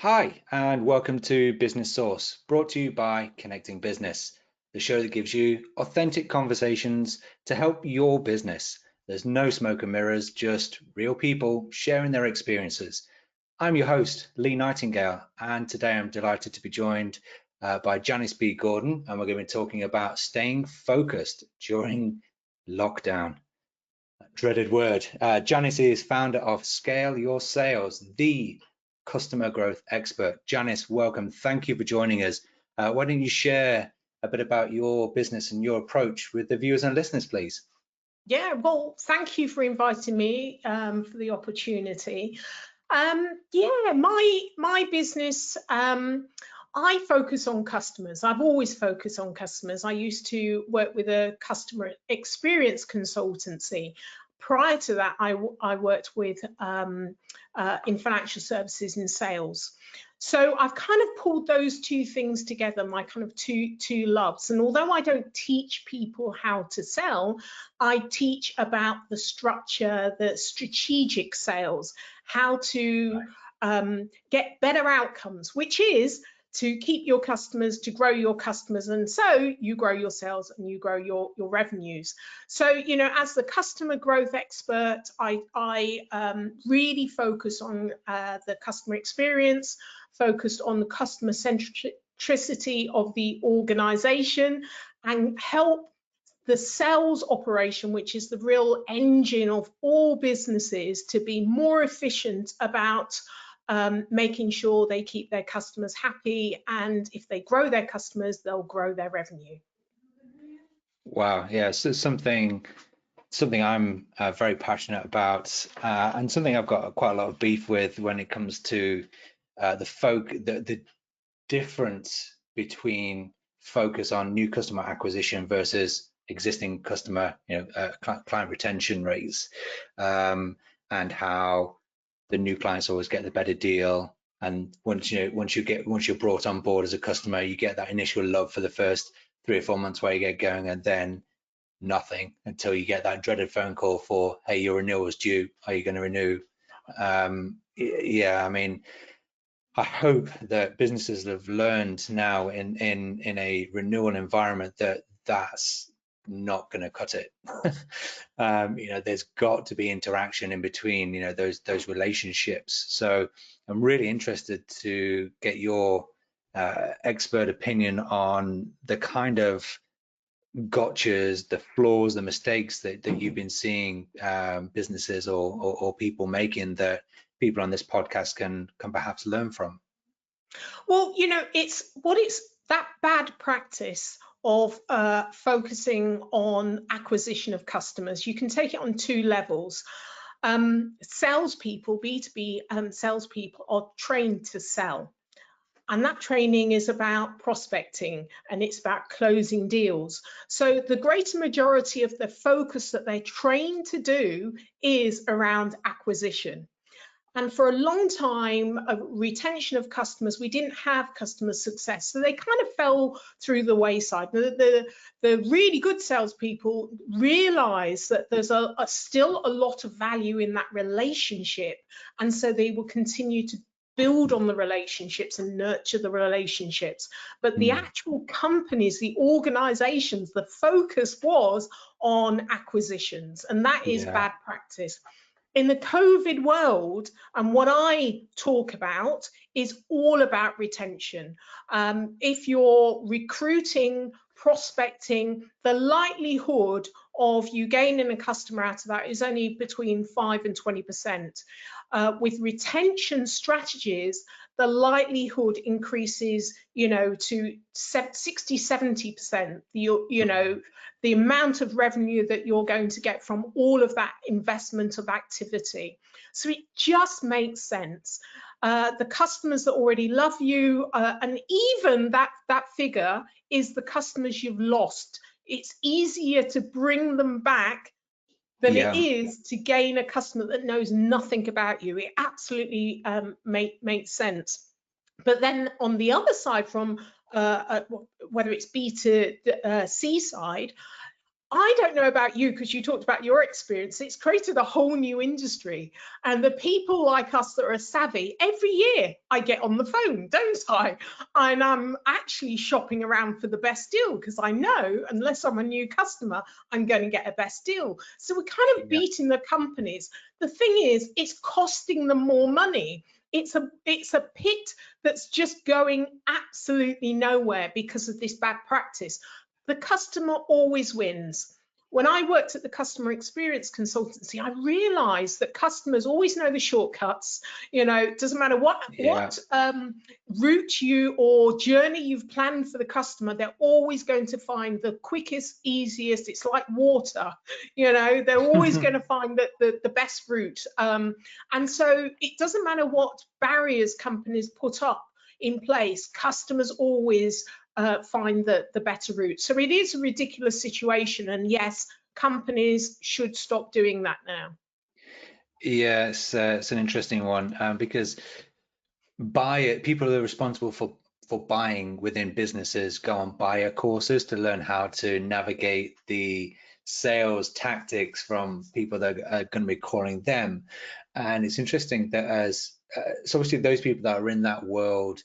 Hi, and welcome to Business Source, brought to you by Connecting Business, the show that gives you authentic conversations to help your business. There's no smoke and mirrors, just real people sharing their experiences. I'm your host, Lee Nightingale, and today I'm delighted to be joined by Janice B Gordon, and we're going to be talking about staying focused during lockdown. Dreaded word. Janice is founder of Scale Your Sales, the customer growth expert. Janice, welcome. Thank you for joining us. Why don't you share a bit about your business and your approach with the viewers and listeners, please? Yeah, well, thank you for inviting me for the opportunity. My business, I focus on customers. I've always focused on customers. I used to work with a customer experience consultancy. Prior to that, I worked with in financial services and sales. So I've kind of pulled those two things together, my kind of two loves. And although I don't teach people how to sell, I teach about the structure, the strategic sales, how to get better outcomes, which is to keep your customers, to grow your customers, and so you grow your sales and you grow your revenues. So, you know, as the customer growth expert, I really focus on the customer experience, focused on the customer centricity of the organization, and help the sales operation, which is the real engine of all businesses, to be more efficient about making sure they keep their customers happy, and if they grow their customers, they'll grow their revenue. Wow, yeah, so something I'm very passionate about, and something I've got quite a lot of beef with when it comes to the difference between focus on new customer acquisition versus existing customer, client retention rates, and how the new clients always get the better deal. And once you're brought on board as a customer, you get that initial love for the first 3 or 4 months where you get going, and then nothing until you get that dreaded phone call for, hey, your renewal is due. Are you going to renew? Yeah, I mean, I hope that businesses have learned now in a renewal environment that that's not going to cut it. There's got to be interaction in between, those relationships. So I'm really interested to get your expert opinion on the kind of gotchas, the flaws, the mistakes that you've been seeing businesses or people making that people on this podcast can perhaps learn from. Well, you know, it's that bad practice of focusing on acquisition of customers. You can take it on two levels. Salespeople, B2B salespeople, are trained to sell. And that training is about prospecting and it's about closing deals. So the greater majority of the focus that they're trained to do is around acquisition. And for a long time, retention of customers, we didn't have customer success. So they kind of fell through the wayside. The really good salespeople realize that there's still a lot of value in that relationship. And so they will continue to build on the relationships and nurture the relationships. But the actual companies, the organizations, the focus was on acquisitions, and that is bad practice. In the COVID world, and what I talk about is all about retention. If you're recruiting, prospecting, the likelihood of you gaining a customer out of that is only between 5 and 20%. With retention strategies, the likelihood increases, to 60, 70%. The amount of revenue that you're going to get from all of that investment of activity. So it just makes sense. The customers that already love you, and even that figure is the customers you've lost. It's easier to bring them back than it is to gain a customer that knows nothing about you. It absolutely makes sense. But then on the other side, from whether it's B to C side, I don't know about you, because you talked about your experience. It's created a whole new industry. And the people like us that are savvy, every year I get on the phone, don't I? And I'm actually shopping around for the best deal, because I know unless I'm a new customer, I'm going to get a best deal. So we're kind of Yeah. beating the companies. The thing is, it's costing them more money. It's a pit that's just going absolutely nowhere because of this bad practice. The customer always wins. When I worked at the customer experience consultancy, I realized that customers always know the shortcuts. You know, it doesn't matter what Yeah. route you or journey you've planned for the customer, they're always going to find the quickest, easiest. It's like water, you know, they're always going to find the best route. And so it doesn't matter what barriers companies put up in place, customers always find the better route. So it is a ridiculous situation, and yes, companies should stop doing that now. Yeah, it's an interesting one, because people who are responsible for buying within businesses go on buyer courses to learn how to navigate the sales tactics from people that are going to be calling them. And it's interesting that so obviously those people that are in that world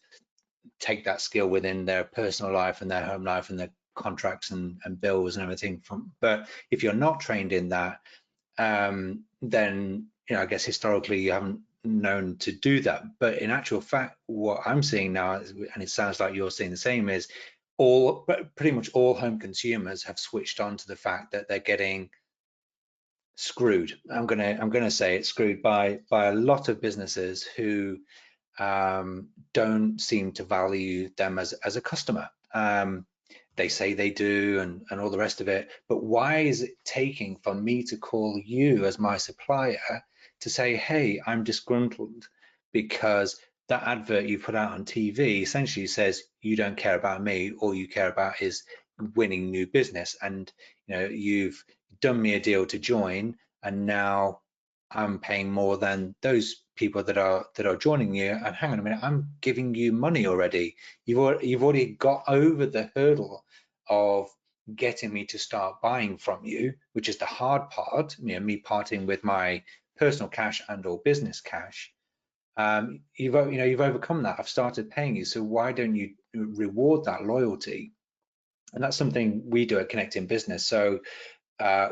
take that skill within their personal life and their home life and their contracts and bills and everything but if you're not trained in that, then I guess historically you haven't known to do that. But in actual fact, what I'm seeing now, and it sounds like you're seeing the same, is pretty much all home consumers have switched on to the fact that they're getting screwed. I'm gonna say it's screwed by a lot of businesses who don't seem to value them as a customer. They say they do and all the rest of it, but why is it taking for me to call you as my supplier to say, hey, I'm disgruntled because that advert you put out on TV essentially says you don't care about me, all you care about is winning new business, and you've done me a deal to join, and now I'm paying more than those people that are joining you. And hang on a minute, I'm giving you money already. You've already got over the hurdle of getting me to start buying from you, which is the hard part. Me parting with my personal cash and or business cash. You've overcome that. I've started paying you. So why don't you reward that loyalty? And that's something we do at Connecting Business. So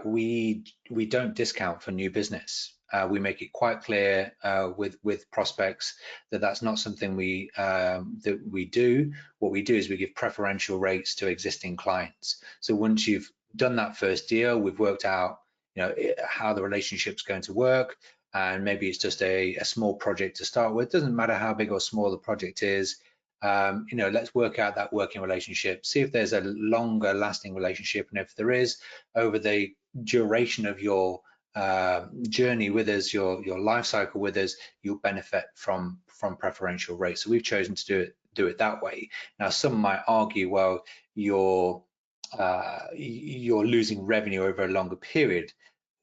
we don't discount for new business. We make it quite clear with prospects that that's not something that we do. What we do is we give preferential rates to existing clients. So once you've done that first deal, we've worked out how the relationship's going to work, and maybe it's just a small project to start with. Doesn't matter how big or small the project is. Let's work out that working relationship, see if there's a longer lasting relationship, and if there is, over the duration of your journey with us, your life cycle with us, you'll benefit from preferential rates. So we've chosen to do it that way. Now, some might argue, well, you're losing revenue over a longer period.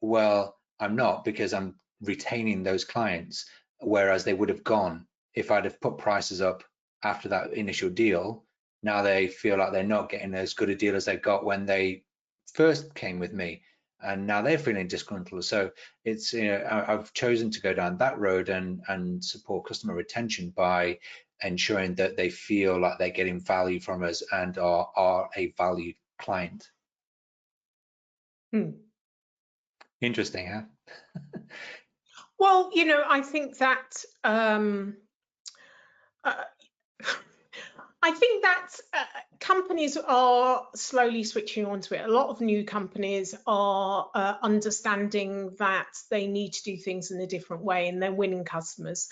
Well, I'm not, because I'm retaining those clients, whereas they would have gone if I'd have put prices up after that initial deal. Now they feel like they're not getting as good a deal as they got when they first came with me, and now they're feeling disgruntled. So it's I've chosen to go down that road and support customer retention by ensuring that they feel like they're getting value from us and are a valued client. Interesting, huh? Well, I think that companies are slowly switching onto it. A lot of new companies are understanding that they need to do things in a different way, and they're winning customers.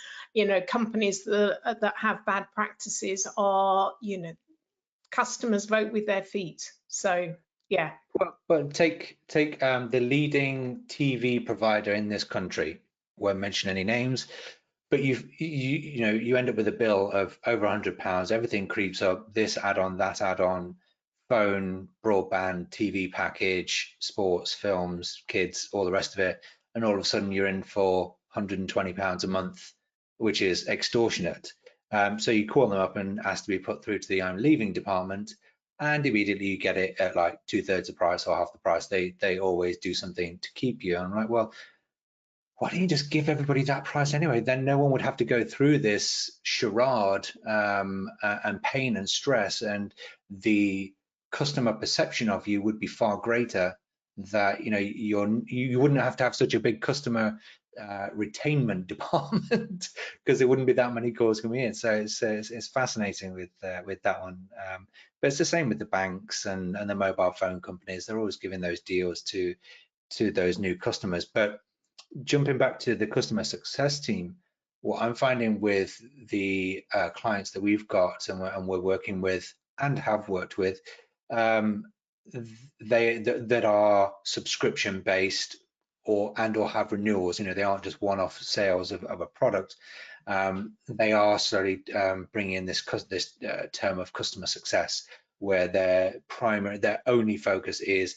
Companies that have bad practices are, customers vote with their feet. So yeah. But take the leading TV provider in this country. Won't mention any names, but you end up with a bill of over £100. Everything creeps up. This add-on, that add-on, phone, broadband, TV package, sports, films, kids, all the rest of it, and all of a sudden you're in for £120 a month, which is extortionate. So you call them up and ask to be put through to the I'm leaving department, and immediately you get it at like 2/3 the price or half the price. They always do something to keep you. I'm like, well, why don't you just give everybody that price anyway? Then no one would have to go through this charade and pain and stress, and the customer perception of you would be far greater. That you wouldn't have to have such a big customer retainment department because there wouldn't be that many calls coming in. So it's fascinating with that one. But it's the same with the banks and the mobile phone companies. They're always giving those deals to those new customers. But jumping back to the customer success team, what I'm finding with the clients that we've got and we're working with and have worked with, that are subscription based or have renewals. They aren't just one-off sales of a product. They are slowly bringing in this term of customer success, where their only focus is,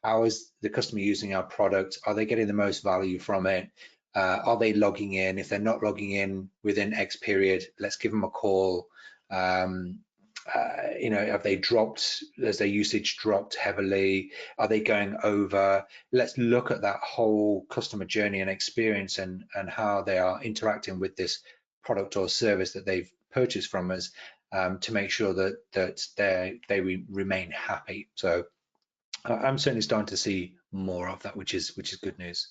how is the customer using our product? Are they getting the most value from it? Are they logging in? If they're not logging in within X period, let's give them a call. Have they dropped? Has their usage dropped heavily? Are they going over? Let's look at that whole customer journey and experience, and how they are interacting with this product or service that they've purchased from us, to make sure that they remain happy. So I'm certainly starting to see more of that, which is good news.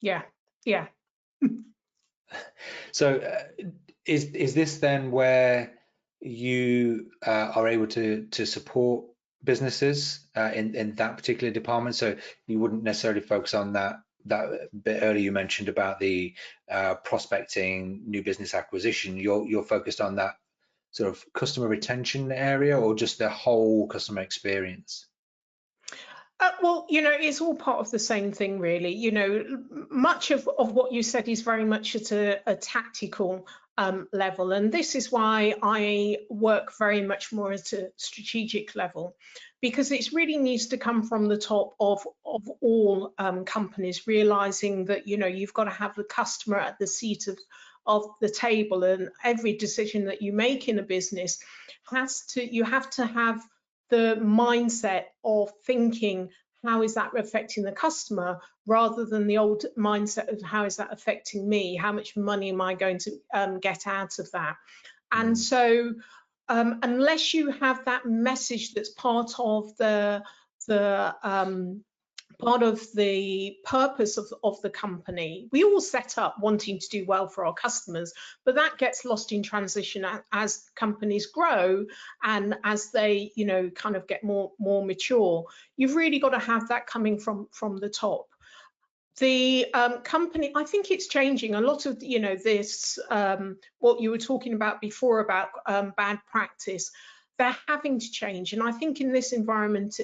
Yeah. So is this then where you are able to support businesses in that particular department? So you wouldn't necessarily focus on that bit earlier you mentioned about the prospecting, new business acquisition. You're focused on that sort of customer retention area, or just the whole customer experience? Well, it's all part of the same thing, really. Much of what you said is very much at a tactical level. And this is why I work very much more at a strategic level, because it really needs to come from the top of all companies, realizing that, you've got to have the customer at the seat of the table, and every decision that you make in a business you have to have the mindset of thinking, how is that affecting the customer, rather than the old mindset of how is that affecting me? How much money am I going to get out of that? And so unless you have that message that's part of the purpose of the company. We all set up wanting to do well for our customers, but that gets lost in transition as companies grow and as they, kind of get more mature. You've really got to have that coming from the top. The company, I think it's changing a lot of, this, what you were talking about before about bad practice. They're having to change, and I think in this environment,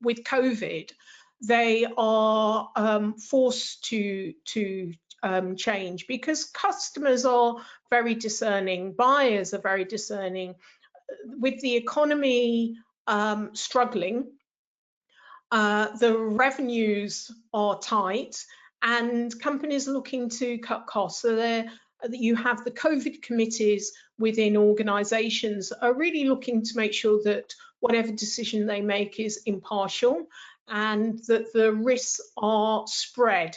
with COVID, they are forced to change, because customers are very discerning, buyers are very discerning. With the economy struggling, the revenues are tight, and companies are looking to cut costs. So you have the COVID committees within organisations are really looking to make sure that whatever decision they make is impartial, and that the risks are spread.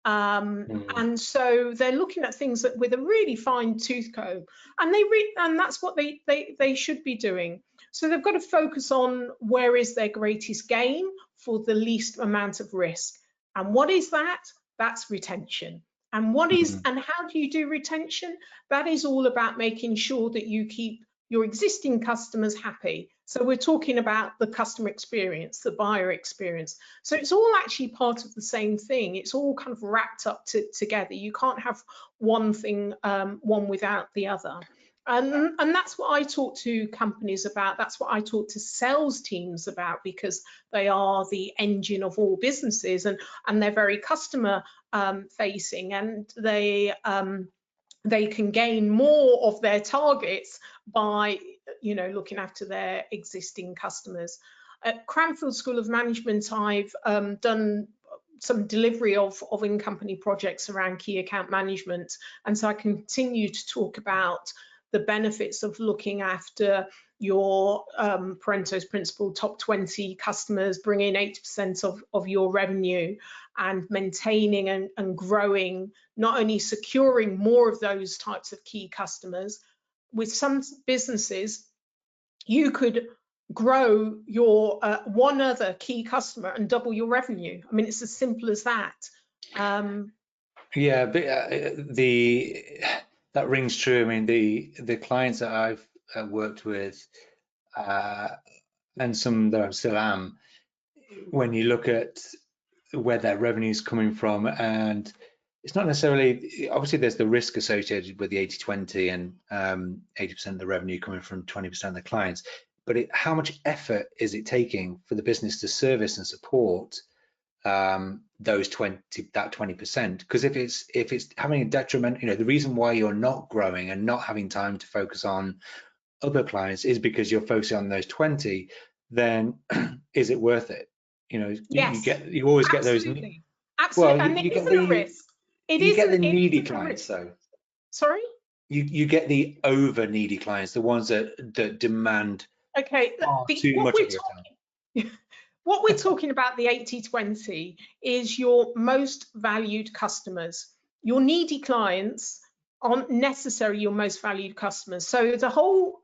And so they're looking at things with a really fine tooth comb, and that's what they should be doing. So they've got to focus on where is their greatest gain for the least amount of risk. And what is that? That's retention. And and how do you do retention? That is all about making sure that you keep your existing customers happy. So we're talking about the customer experience, the buyer experience. So it's all actually part of the same thing. It's all kind of wrapped up together. You can't have one thing, one without the other. And that's what I talk to companies about. That's what I talk to sales teams about, because they are the engine of all businesses, and they're very customer facing, and they can gain more of their targets by looking after their existing customers. At Cranfield School of Management, I've done some delivery of in-company projects around key account management, and so I continue to talk about the benefits of looking after your Parento's principle top 20 customers, bringing 80% of your revenue, and maintaining and growing, not only securing more of those types of key customers. With some businesses, you could grow your one other key customer and double your revenue. I mean, it's as simple as that. Yeah, but that rings true. I mean, the clients that I've worked with, and some that I still am, when you look at where their revenue is coming from, and it's not necessarily, obviously there's the risk associated with the 80-20 and 80% of the revenue coming from 20% of the clients, but how much effort is it taking for the business to service and support those 20%? Because if it's having a detriment, the reason why you're not growing and not having time to focus on other clients is because you're focusing on those 20, then is it worth it? Yes, you always get those. absolutely. Well, And it isn't a risk. You get the It needy isn't a clients risk. though. Sorry? You get the over needy clients, the ones that demand Okay, far too much of your time. what we're talking about, the 80-20, is your most valued customers. Your needy clients aren't necessarily your most valued customers. So the whole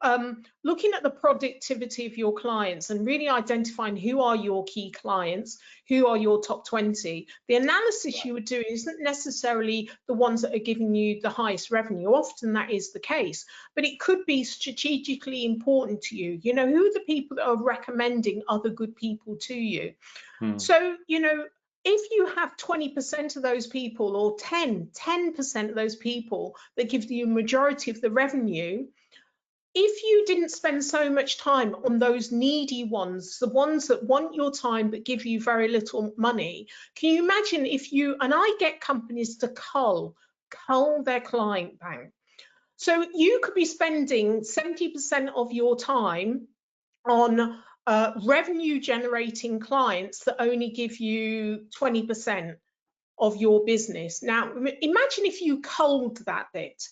looking at the productivity of your clients and really identifying who are your key clients, who are your top 20, the analysis you would do isn't necessarily the ones that are giving you the highest revenue. Often that is the case, but it could be strategically important to you. Who are the people that are recommending other good people to you? So, if you have 20% of those people, or 10% of those people that give you a majority of the revenue, if you didn't spend so much time on those needy ones, the ones that want your time but give you very little money, can you imagine if and I get companies to cull their client bank. So you could be spending 70% of your time on revenue generating clients that only give you 20% of your business. Now, imagine if you culled that bit.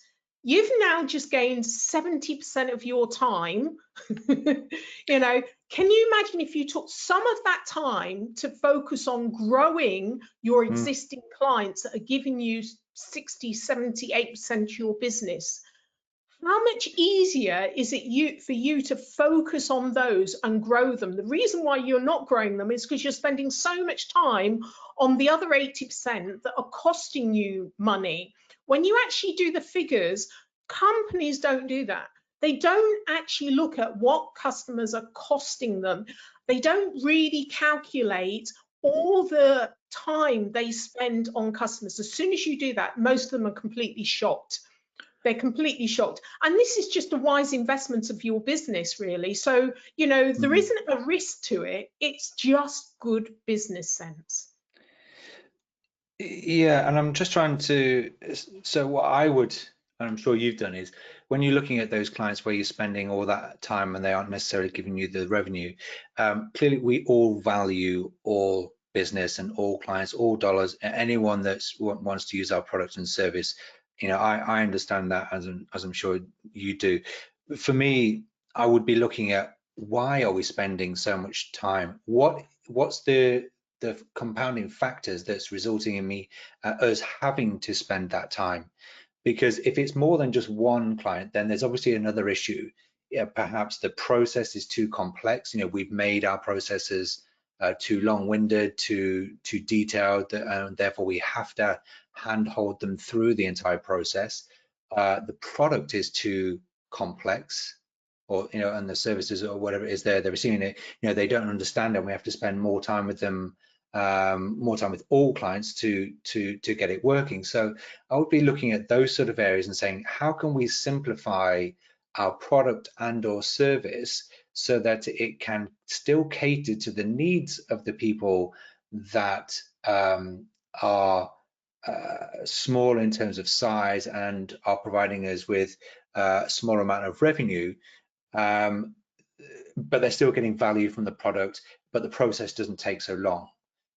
You've now just gained 70% of your time. Can you imagine if you took some of that time to focus on growing your existing clients that are giving you 60, 70, 8% of your business? How much easier is it for you to focus on those and grow them? The reason why you're not growing them is because you're spending so much time on the other 80% that are costing you money. When you actually do the figures, companies don't do that. They don't actually look at what customers are costing them. They don't really calculate all the time they spend on customers. As soon as you do that, most of them are completely shocked. They're completely shocked. And this is just a wise investment of your business, really. So, there isn't a risk to it. It's just good business sense. Yeah, and I'm just trying to, so what I would, and I'm sure you've done, is when you're looking at those clients where you're spending all that time and they aren't necessarily giving you the revenue, clearly we all value all business and all clients, all dollars, anyone that wants to use our product and service. I understand that, as I'm sure you do. For me, I would be looking at, why are we spending so much time? What's the compounding factors that's resulting in us having to spend that time? Because if it's more than just one client, then there's obviously another issue. Perhaps the process is too complex. We've made our processes too long-winded, too detailed, and therefore we have to handhold them through the entire process. The product is too complex, or and the services or whatever it is they're receiving it, they don't understand, and we have to spend more time with them, more time with all clients to get it working. So I would be looking at those sort of areas and saying, how can we simplify our product and or service so that it can still cater to the needs of the people that are small in terms of size and are providing us with a small amount of revenue, but they're still getting value from the product, but the process doesn't take so long.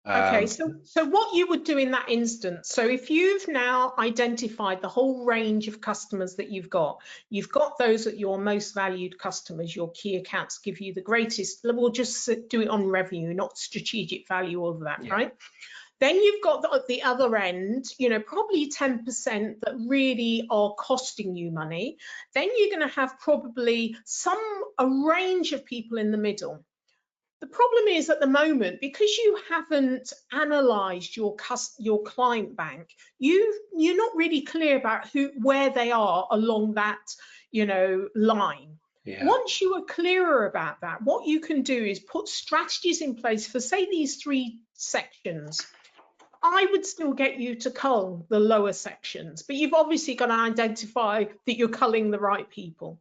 Okay, so what you would do in that instance, so if you've now identified the whole range of customers that you've got those that your most valued customers, your key accounts give you the greatest, we'll just do it on revenue, not strategic value, all of that, Yeah. right? Then you've got the other end, probably 10% that really are costing you money. Then you're going to have probably a range of people in the middle. The problem is at the moment, because you haven't analysed your client bank, you're not really clear about where they are along that line. Yeah. Once you are clearer about that, what you can do is put strategies in place for, say, these 3 sections. I would still get you to cull the lower sections, but you've obviously got to identify that you're culling the right people.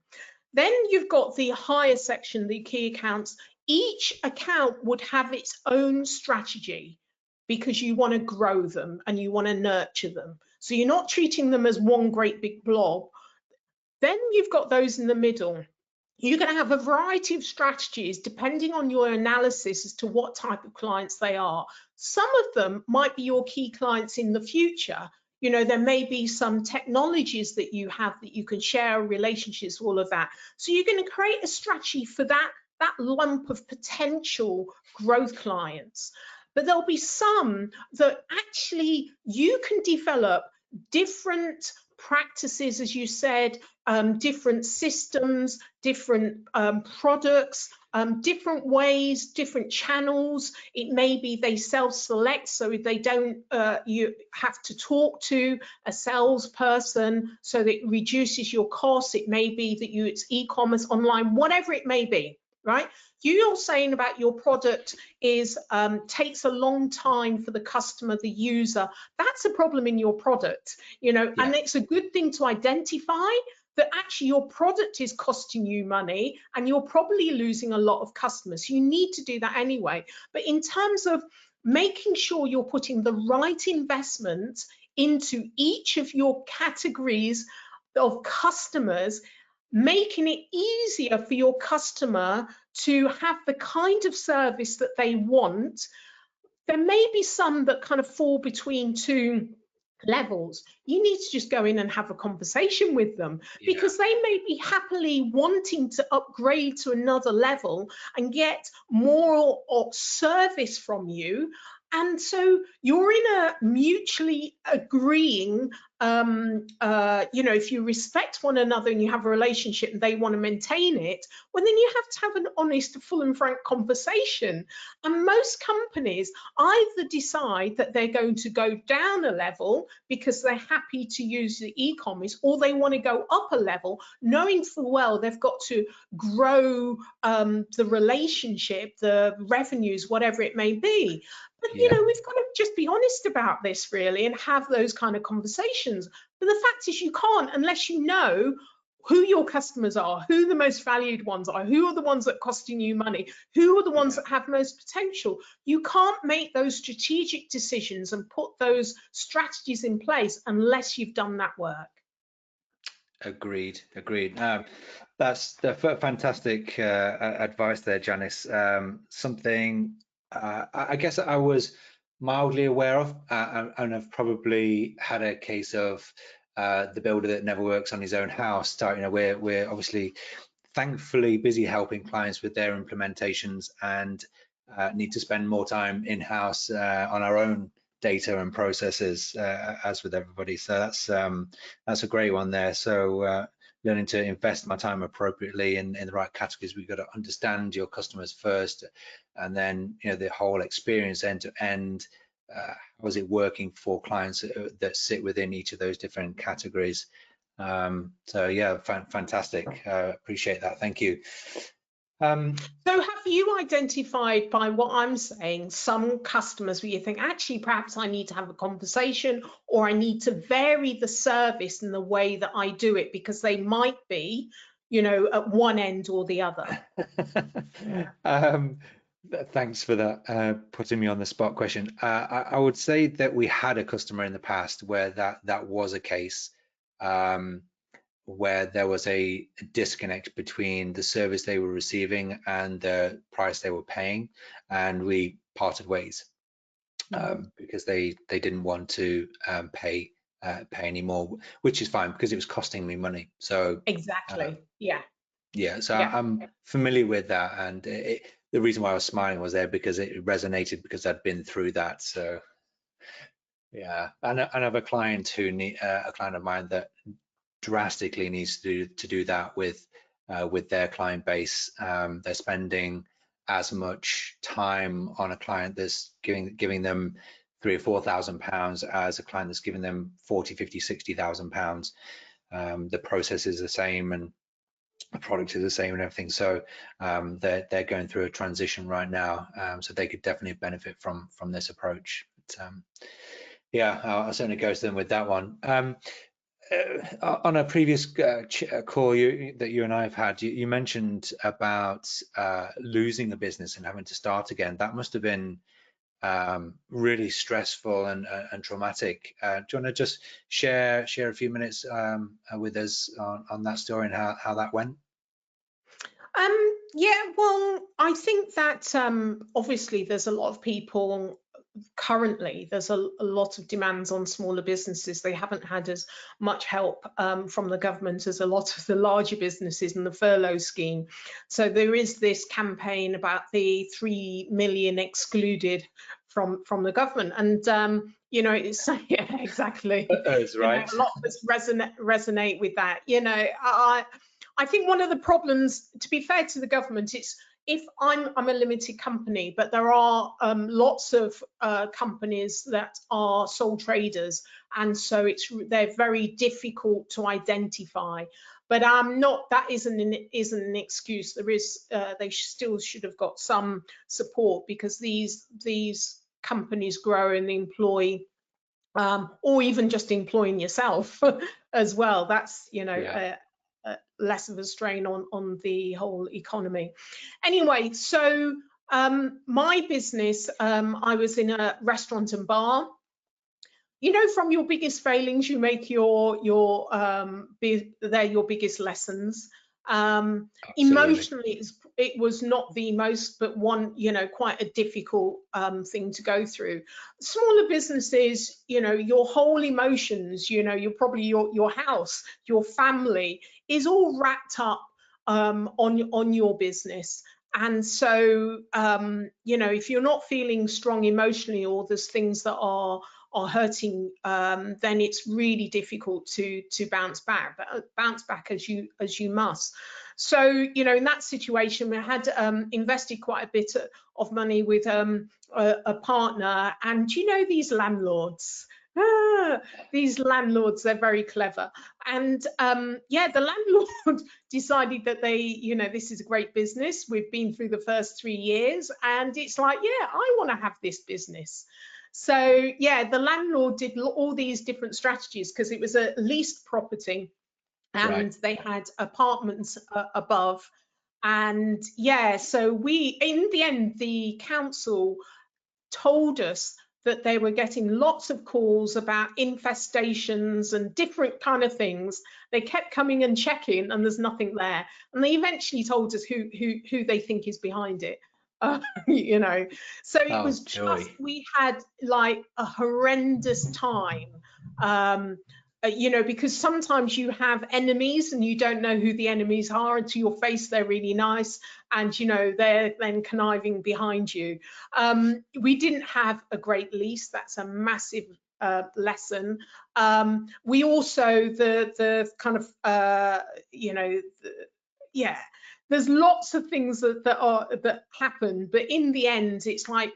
Then you've got the higher section, the key accounts. Each account would have its own strategy because you want to grow them and you want to nurture them. So you're not treating them as one great big blob. Then you've got those in the middle. You're going to have a variety of strategies depending on your analysis as to what type of clients they are. Some of them might be your key clients in the future. There may be some technologies that you have that you can share, relationships, all of that. So you're going to create a strategy for that lump of potential growth clients. But there'll be some that actually you can develop different practices, as you said, different systems, different products, different ways, different channels. It may be they self-select, so they don't, you have to talk to a salesperson, so that it reduces your costs. It may be that it's e-commerce, online, whatever it may be, right? You're saying about your product is takes a long time for the customer, the user. That's a problem in your product, Yeah. And it's a good thing to identify that actually your product is costing you money and you're probably losing a lot of customers. You need to do that anyway. But in terms of making sure you're putting the right investment into each of your categories of customers, making it easier for your customer to have the kind of service that they want. There may be some that kind of fall between 2 levels. You need to just go in and have a conversation with them, because they may be happily wanting to upgrade to another level and get more service from you. And so you're in a mutually agreeing, if you respect one another and you have a relationship and they want to maintain it, well, then you have to have an honest, full and frank conversation. And most companies either decide that they're going to go down a level because they're happy to use the e-commerce, or they want to go up a level, knowing full well they've got to grow the relationship, the revenues, whatever it may be. But we've got to just be honest about this, really, and have those kind of conversations. But the fact is, you can't unless you know who your customers are, who the most valued ones are, who are the ones that are costing you money, who are the ones that have most potential. You can't make those strategic decisions and put those strategies in place unless you've done that work. Agreed. That's the fantastic advice there, Janice. Something I guess I was mildly aware of, and I've probably had a case of the builder that never works on his own house. We're obviously thankfully busy helping clients with their implementations, and need to spend more time in-house on our own data and processes, as with everybody. So that's a great one there. So learning to invest my time appropriately in the right categories. We've got to understand your customers first, and then the whole experience end to end. How is it working for clients that sit within each of those different categories? So yeah, fantastic. Appreciate that. Thank you. So have you identified, by what I'm saying, some customers where you think, actually, perhaps I need to have a conversation, or I need to vary the service in the way that I do it, because they might be, at one end or the other? Thanks for that putting me on the spot question. I would say that we had a customer in the past where that was a case, where there was a disconnect between the service they were receiving and the price they were paying, and we parted ways. because they didn't want to pay anymore, which is fine because it was costing me money. So Exactly. Yeah. yeah, so Yeah. I'm familiar with that, and the reason why I was smiling was there because it resonated because I'd been through that. So yeah, and I have a client who a client of mine that drastically needs to do that with their client base. They're spending as much time on a client that's giving them £3,000 or £4,000 as a client that's giving them 40, 50, 60,000 pounds. The process is the same and the product is the same and everything. So they're going through a transition right now. So they could definitely benefit from this approach. But, yeah, I'll certainly go to them with that one. On a previous call that you and I have had, you mentioned about losing a business and having to start again. That must have been really stressful and traumatic. Do you want to just share a few minutes with us on that story and how that went? Yeah, well, I think that obviously there's a lot of people currently, there's a lot of demands on smaller businesses. They haven't had as much help from the government as a lot of the larger businesses in the furlough scheme. So there is this campaign about the 3 million excluded from the government. And you know, it's yeah, exactly. That's You know, right. a lot of us resonate with that. You know, I think one of the problems, to be fair to the government, it's if I'm a limited company, but there are lots of companies that are sole traders, and so they're very difficult to identify. But not that isn't an excuse. There is they still should have got some support because these companies grow and employ. Or even just employing yourself as well. That's, you know, Yeah. less of a strain on the whole economy. Anyway, so my business, I was in a restaurant and bar. You know, from your biggest failings, you make they're your biggest lessons. Absolutely. Emotionally, it was not the most, but one, you know, quite a difficult thing to go through. Smaller businesses, you know, your whole emotions, you know, you're probably your house, your family is all wrapped up on your business. And so, you know, if you're not feeling strong emotionally, or there's things that are hurting, then it's really difficult to bounce back. But bounce back as you must. So, you know, in that situation, we had invested quite a bit of money with a partner, and you know, these landlords. These landlords, they're very clever. And yeah, the landlord decided that you know, this is a great business. We've been through the first 3 years, and it's like, yeah, I want to have this business. So yeah, the landlord did all these different strategies because it was a leased property and Right. they had apartments above. And yeah, so in the end, the council told us that they were getting lots of calls about infestations and different kind of things. They kept coming and checking, and there's nothing there. And they eventually told us who they think is behind it. You know, so it Oh, was just, joy. we had like a horrendous time. You know, because sometimes you have enemies and you don't know who the enemies are, and to your face they're really nice, and you know, they're then conniving behind you. We didn't have a great lease. That's a massive lesson. We also, the kind of you know, yeah, there's lots of things that happen, but in the end, it's like,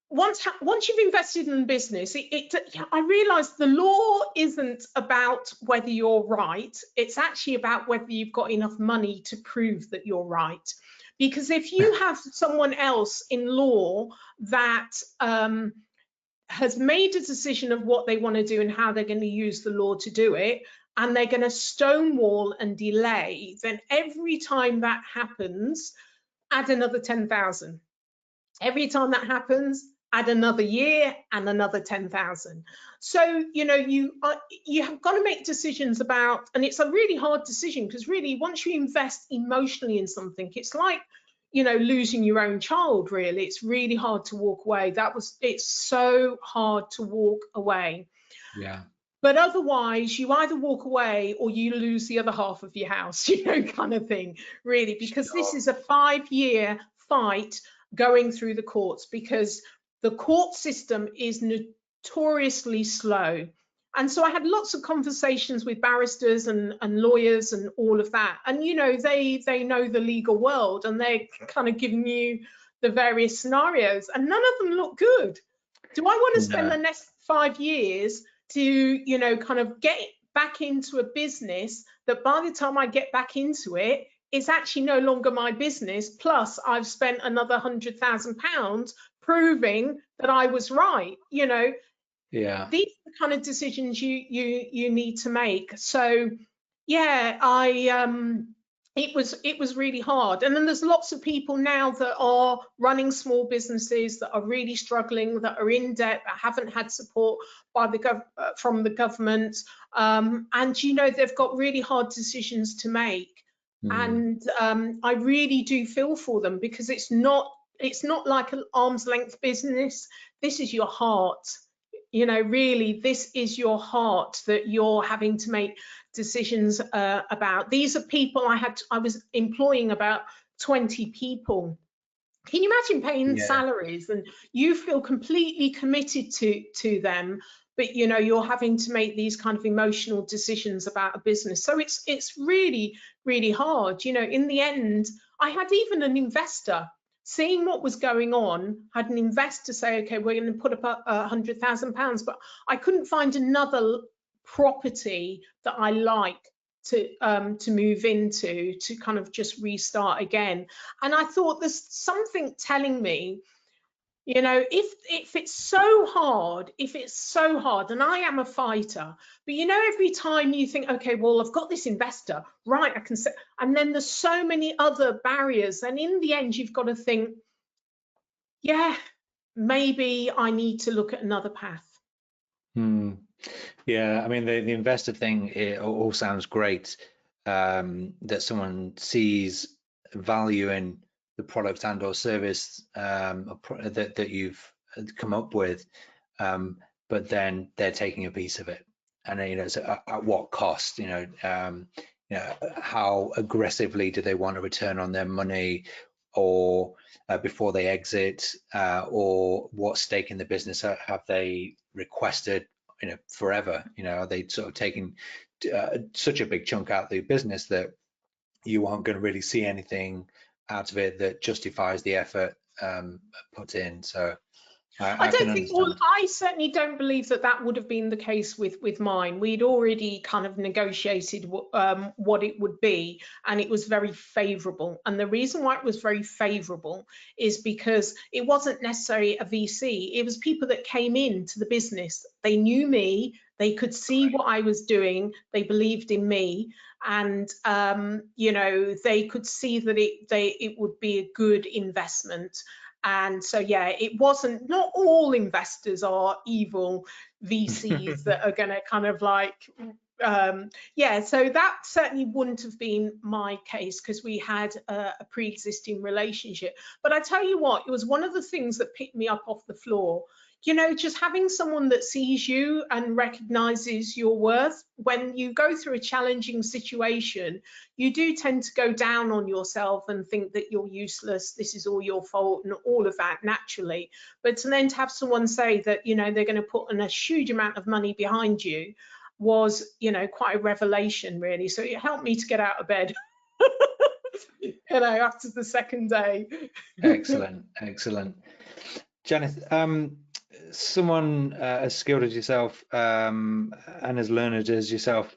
once you've invested in business, I realized the law isn't about whether you're right. It's actually about whether you've got enough money to prove that you're right. Because if you have someone else in law that has made a decision of what they want to do and how they're going to use the law to do it, and they're going to stonewall and delay, then every time that happens, add another 10,000. Every time that happens, add another year and another 10,000. So, you know, you have got to make decisions about, and it's a really hard decision because really, once you invest emotionally in something, it's like you know, losing your own child, really. It's really hard to walk away. It's so hard to walk away. Yeah. But otherwise, you either walk away or you lose the other half of your house, you know, kind of thing, really, because this Sure. is a 5-year fight going through the courts, because the court system is notoriously slow. And so I had lots of conversations with barristers and lawyers and all of that. And, you know, they know the legal world, and they're kind of giving you the various scenarios, and none of them look good. Do I want to spend No. the next 5 years to, you know, kind of get back into a business that by the time I get back into it, it's actually no longer my business? Plus, I've spent another £100,000 proving that I was right. You know, Yeah. these are the kind of decisions you need to make. So, yeah, it was really hard. And then there's lots of people now that are running small businesses that are really struggling, that are in debt, that haven't had support by from the government, and you know, they've got really hard decisions to make. And I really do feel for them, because it's not like an arm's length business. This is your heart. You know, really, this is your heart that you're having to make decisions about. These are people I was employing about 20 people. Can you imagine paying Yeah. salaries, and you feel completely committed to them, but you know, you're having to make these kind of emotional decisions about a business? So it's really, really hard. You know, in the end, I had even an investor, seeing what was going on, had an investor say, okay, we're going to put up £100,000, but I couldn't find another property that I like to move into, to kind of just restart again. And I thought, there's something telling me, you know, if it's so hard, and I am a fighter, but you know, every time you think, okay, well, I've got this investor, right, I can say, and then there's so many other barriers, and in the end, you've got to think, yeah, maybe I need to look at another path. Yeah, I mean, the investor thing, it all sounds great. That someone sees value in the product and or service that you've come up with, but then they're taking a piece of it, and you know, so at what cost? You know, how aggressively do they want a return on their money, or before they exit, or what stake in the business have they requested? You know, forever. You know, are they sort of taking such a big chunk out of the business that you aren't going to really see anything out of it that justifies the effort put in? So I I can don't think, well, understand. I certainly don't believe that would have been the case with mine. We'd already kind of negotiated what it would be, and it was very favourable. And the reason why it was very favourable is because it wasn't necessarily a VC. It was people that came into the business. They knew me, they could see what I was doing, they believed in me, and you know, they could see that it would be a good investment. And so, yeah, it wasn't, not all investors are evil VCs that are going to kind of like, yeah, so that certainly wouldn't have been my case, because we had a pre-existing relationship. But I tell you what, it was one of the things that picked me up off the floor. You know, just having someone that sees you and recognizes your worth. When you go through a challenging situation, you do tend to go down on yourself and think that you're useless, this is all your fault, and all of that, naturally. But to then to have someone say that, you know, they're going to put in a huge amount of money behind you was, you know, quite a revelation, really. So it helped me to get out of bed, you know, after the second day. Excellent, excellent. Janice, someone as skilled as yourself and as learned as yourself,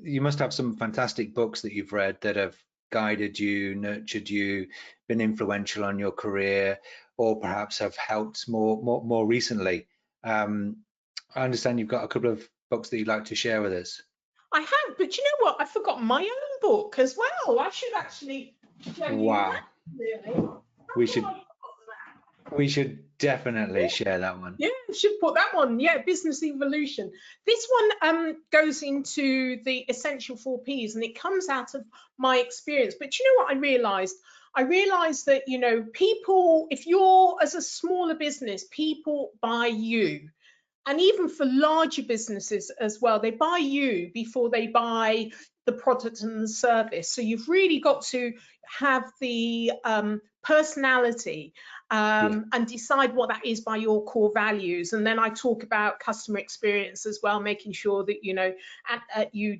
you must have some fantastic books that you've read that have guided you, nurtured you, been influential on your career, or perhaps have helped more recently. I understand you've got a couple of books that you'd like to share with us. I have, but you know what? I forgot my own book as well. I should actually show you that, Wow, really. we should definitely share that one. Yeah, I should put that one. Yeah, Business Evolution. This one goes into the essential 4 Ps, and it comes out of my experience. But you know what I realized? I realized that, you know, people, if you're as a smaller business, people buy you. And even for larger businesses as well, they buy you before they buy the product and the service. So you've really got to have the personality and decide what that is by your core values. And then I talk about customer experience as well, making sure that, you know, you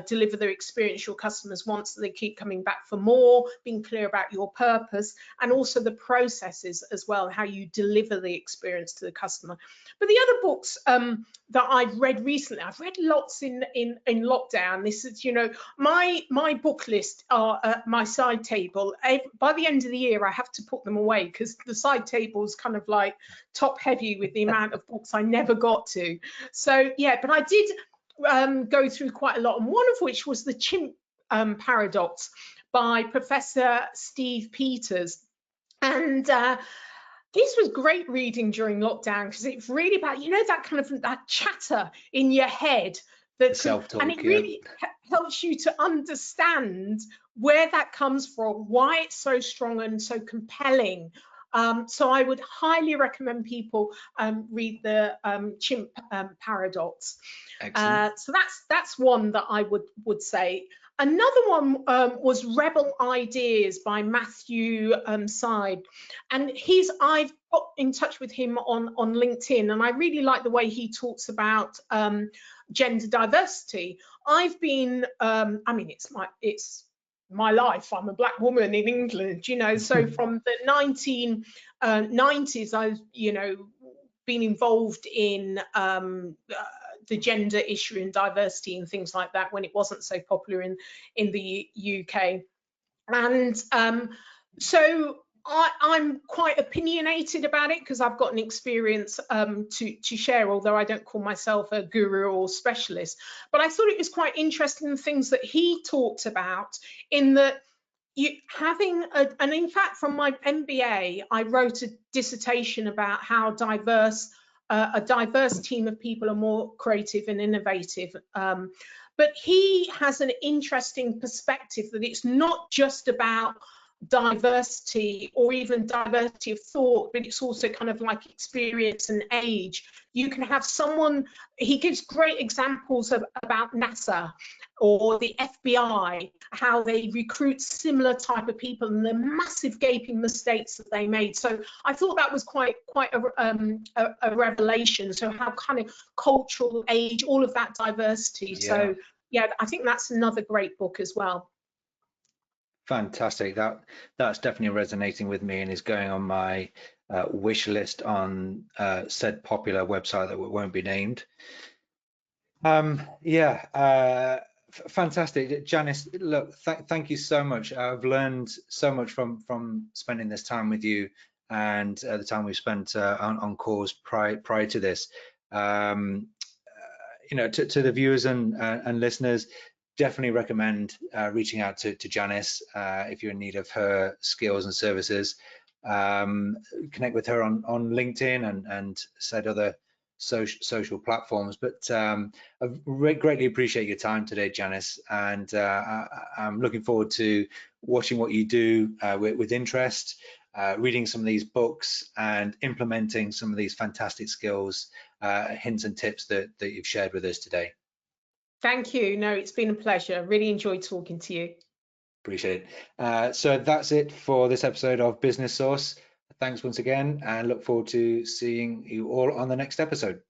deliver the experience your customers want so they keep coming back for more, being clear about your purpose, and also the processes as well, how you deliver the experience to the customer. But the other books that I've read recently, I've read lots in lockdown. This is, you know, my book list are my side table. By the end of the year, I have to put them away because the side table is kind of like top heavy with the amount of books I never got to. So yeah, but I did go through quite a lot, and one of which was the chimp paradox by Professor Steve Peters. And this was great reading during lockdown because it's really about, you know, that kind of that chatter in your head that Self-talk, and it really helps you to understand where that comes from, why it's so strong and so compelling. So I would highly recommend people read the chimp paradox. So that's one that I would say. Another one was Rebel Ideas by Matthew Side, and I've got in touch with him on LinkedIn, and I really like the way he talks about gender diversity. I've been, I mean, it's my life. I'm a black woman in England, you know, so from the 1990s, I've, you know, been involved in the gender issue and diversity and things like that when it wasn't so popular in the UK. And so I'm quite opinionated about it because I've got an experience to share, although I don't call myself a guru or specialist. But I thought it was quite interesting the things that he talked about in that and in fact, from my MBA, I wrote a dissertation about how a diverse team of people are more creative and innovative. But he has an interesting perspective that it's not just about diversity or even diversity of thought, but it's also kind of like experience and age. You can have someone, he gives great examples about NASA or the FBI, how they recruit similar type of people and the massive gaping mistakes that they made. So I thought that was quite a revelation. So how kind of cultural, age, all of that diversity. Yeah. So yeah, I think that's another great book as well. Fantastic. That's definitely resonating with me and is going on my wish list on said popular website that won't be named. Fantastic, Janice. Look, thank you so much. I've learned so much from spending this time with you and the time we've spent on calls prior to this. You know, to the viewers and listeners, definitely recommend reaching out to Janice if you're in need of her skills and services. Connect with her on LinkedIn and said other social platforms. But I greatly appreciate your time today, Janice, and I'm looking forward to watching what you do with interest, reading some of these books and implementing some of these fantastic skills, hints and tips that you've shared with us today. Thank you. No, it's been a pleasure. Really enjoyed talking to you. Appreciate it. So that's it for this episode of Business Source. Thanks once again, and look forward to seeing you all on the next episode.